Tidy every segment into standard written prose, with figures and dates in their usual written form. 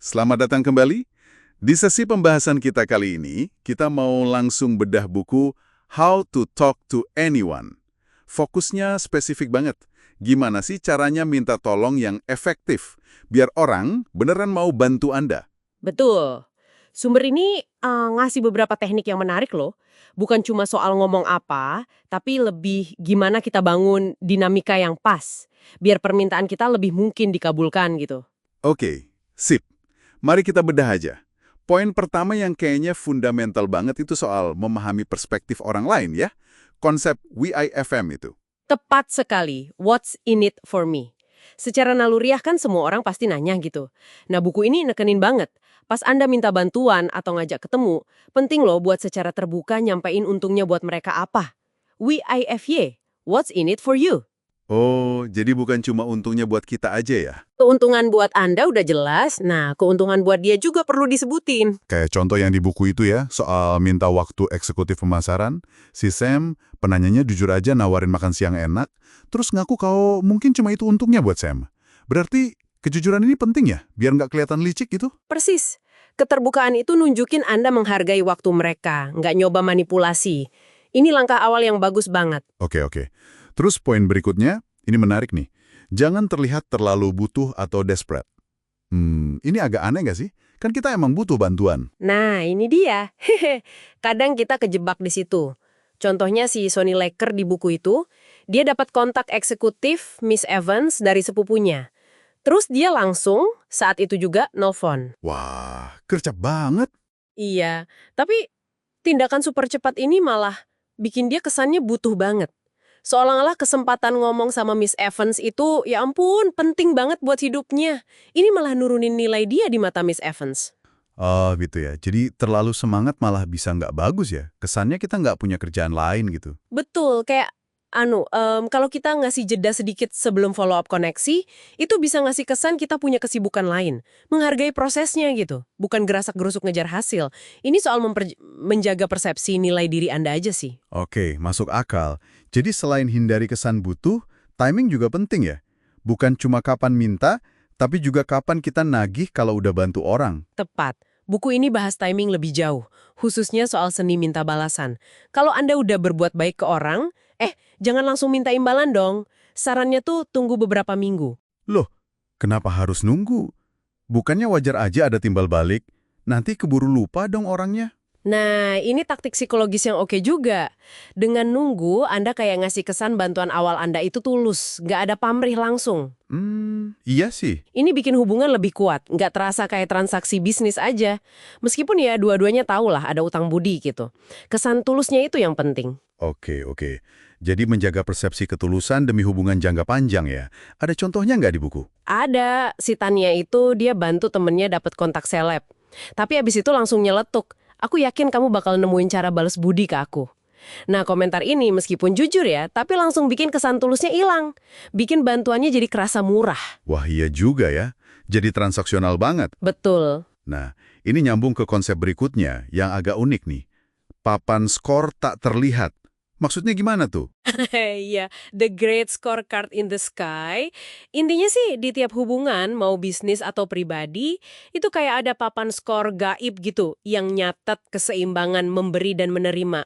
Selamat datang kembali. Di sesi pembahasan kita kali ini, kita mau langsung bedah buku How to Talk to Anyone. Fokusnya spesifik banget. Gimana sih caranya minta tolong yang efektif, biar orang beneran mau bantu Anda? Betul. Sumber ini ngasih beberapa teknik yang menarik loh. Bukan cuma soal ngomong apa, tapi lebih gimana kita bangun dinamika yang pas. Biar permintaan kita lebih mungkin dikabulkan gitu. Oke, sip. Mari kita bedah aja. Poin pertama yang kayaknya fundamental banget itu soal memahami perspektif orang lain ya. Konsep WIFM itu. Tepat sekali. What's in it for me? Secara naluriah kan semua orang pasti nanya gitu. Nah buku ini nekenin banget. Pas Anda minta bantuan atau ngajak ketemu, penting loh buat secara terbuka nyampein untungnya buat mereka apa. WIFY. What's in it for you? Oh, jadi bukan cuma untungnya buat kita aja ya? Keuntungan buat Anda udah jelas, nah keuntungan buat dia juga perlu disebutin. Kayak contoh yang di buku itu ya, soal minta waktu eksekutif pemasaran, si Sam, penanyanya jujur aja nawarin makan siang enak, terus ngaku kalau mungkin cuma itu untungnya buat Sam. Berarti kejujuran ini penting ya, biar nggak kelihatan licik gitu? Persis. Keterbukaan itu nunjukin Anda menghargai waktu mereka, nggak nyoba manipulasi. Ini langkah awal yang bagus banget. Oke. Terus poin berikutnya, ini menarik nih. Jangan terlihat terlalu butuh atau desperate. Ini agak aneh nggak sih? Kan kita emang butuh bantuan. Nah, ini dia. Kadang kita kejebak di situ. Contohnya si Sonny Laker di buku itu, dia dapat kontak eksekutif Miss Evans dari sepupunya. Terus dia langsung, saat itu juga, nelfon. Wah, gercep banget. Iya, tapi tindakan super cepat ini malah bikin dia kesannya butuh banget. Seolah-olah kesempatan ngomong sama Miss Evans itu, ya ampun, penting banget buat hidupnya. Ini malah nurunin nilai dia di mata Miss Evans. Oh gitu ya, jadi terlalu semangat malah bisa nggak bagus ya? Kesannya kita nggak punya kerjaan lain gitu. Betul, kayak kalau kita ngasih jeda sedikit sebelum follow up koneksi, itu bisa ngasih kesan kita punya kesibukan lain. Menghargai prosesnya gitu, bukan gerasak-gerusuk ngejar hasil. Ini soal menjaga persepsi nilai diri Anda aja sih. Oke, masuk akal. Jadi selain hindari kesan butuh, timing juga penting ya? Bukan cuma kapan minta, tapi juga kapan kita nagih kalau udah bantu orang. Tepat. Buku ini bahas timing lebih jauh, khususnya soal seni minta balasan. Kalau Anda udah berbuat baik ke orang, jangan langsung minta imbalan dong. Sarannya tuh tunggu beberapa minggu. Loh, kenapa harus nunggu? Bukannya wajar aja ada timbal balik? Nanti keburu lupa dong orangnya. Nah, ini taktik psikologis yang oke juga. Dengan nunggu, Anda kayak ngasih kesan bantuan awal Anda itu tulus, nggak ada pamrih langsung. Iya sih. Ini bikin hubungan lebih kuat, nggak terasa kayak transaksi bisnis aja. Meskipun ya dua-duanya tahu lah ada utang budi gitu. Kesan tulusnya itu yang penting. Oke. Jadi menjaga persepsi ketulusan demi hubungan jangka panjang ya. Ada contohnya nggak di buku? Ada, si Tania itu dia bantu temennya dapat kontak seleb. Tapi abis itu langsung nyeletuk. Aku yakin kamu bakal nemuin cara balas budi ke aku. Nah, komentar ini meskipun jujur ya, tapi langsung bikin kesan tulusnya hilang. Bikin bantuannya jadi kerasa murah. Wah iya juga ya. Jadi transaksional banget. Betul. Nah, ini nyambung ke konsep berikutnya yang agak unik nih. Papan skor tak terlihat. Maksudnya gimana tuh? Iya, the great scorecard in the sky. Intinya sih di tiap hubungan, mau bisnis atau pribadi, itu kayak ada papan skor gaib gitu yang nyatet keseimbangan memberi dan menerima.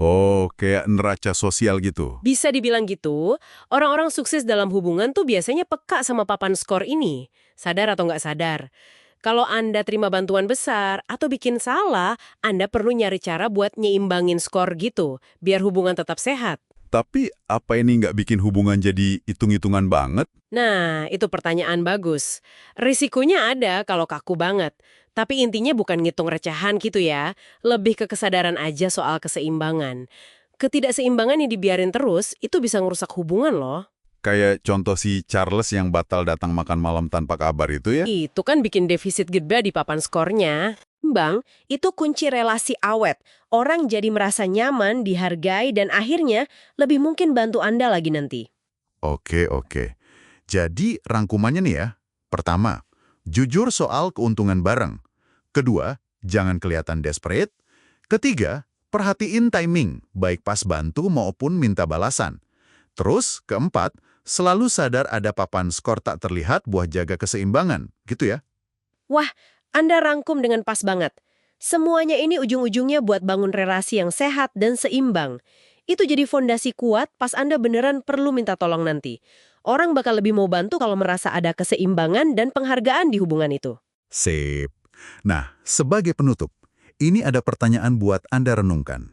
Oh, kayak neraca sosial gitu. Bisa dibilang gitu, orang-orang sukses dalam hubungan tuh biasanya peka sama papan skor ini. Sadar atau nggak sadar. Kalau Anda terima bantuan besar atau bikin salah, Anda perlu nyari cara buat nyeimbangin skor gitu, biar hubungan tetap sehat. Tapi apa ini nggak bikin hubungan jadi hitung-hitungan banget? Nah, itu pertanyaan bagus. Risikonya ada kalau kaku banget. Tapi intinya bukan ngitung recehan gitu ya. Lebih ke kesadaran aja soal keseimbangan. Ketidakseimbangan yang dibiarin terus, itu bisa ngerusak hubungan loh. Kayak contoh si Charles yang batal datang makan malam tanpa kabar itu ya? Itu kan bikin defisit gede di papan skornya. Bang, itu kunci relasi awet. Orang jadi merasa nyaman, dihargai, dan akhirnya lebih mungkin bantu Anda lagi nanti. Oke. Jadi rangkumannya nih ya. Pertama, jujur soal keuntungan bareng. Kedua, jangan kelihatan desperate. Ketiga, perhatiin timing, baik pas bantu maupun minta balasan. Terus, keempat, selalu sadar ada papan skor tak terlihat buat jaga keseimbangan. Gitu ya? Wah, Anda rangkum dengan pas banget. Semuanya ini ujung-ujungnya buat bangun relasi yang sehat dan seimbang. Itu jadi fondasi kuat pas Anda beneran perlu minta tolong nanti. Orang bakal lebih mau bantu kalau merasa ada keseimbangan dan penghargaan di hubungan itu. Sip. Nah, sebagai penutup, ini ada pertanyaan buat Anda renungkan.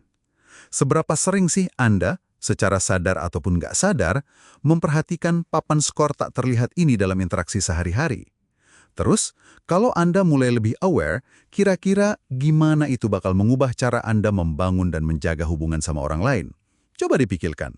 Seberapa sering sih Anda, secara sadar ataupun nggak sadar, memperhatikan papan skor tak terlihat ini dalam interaksi sehari-hari? Terus, kalau Anda mulai lebih aware, kira-kira gimana itu bakal mengubah cara Anda membangun dan menjaga hubungan sama orang lain? Coba dipikirkan.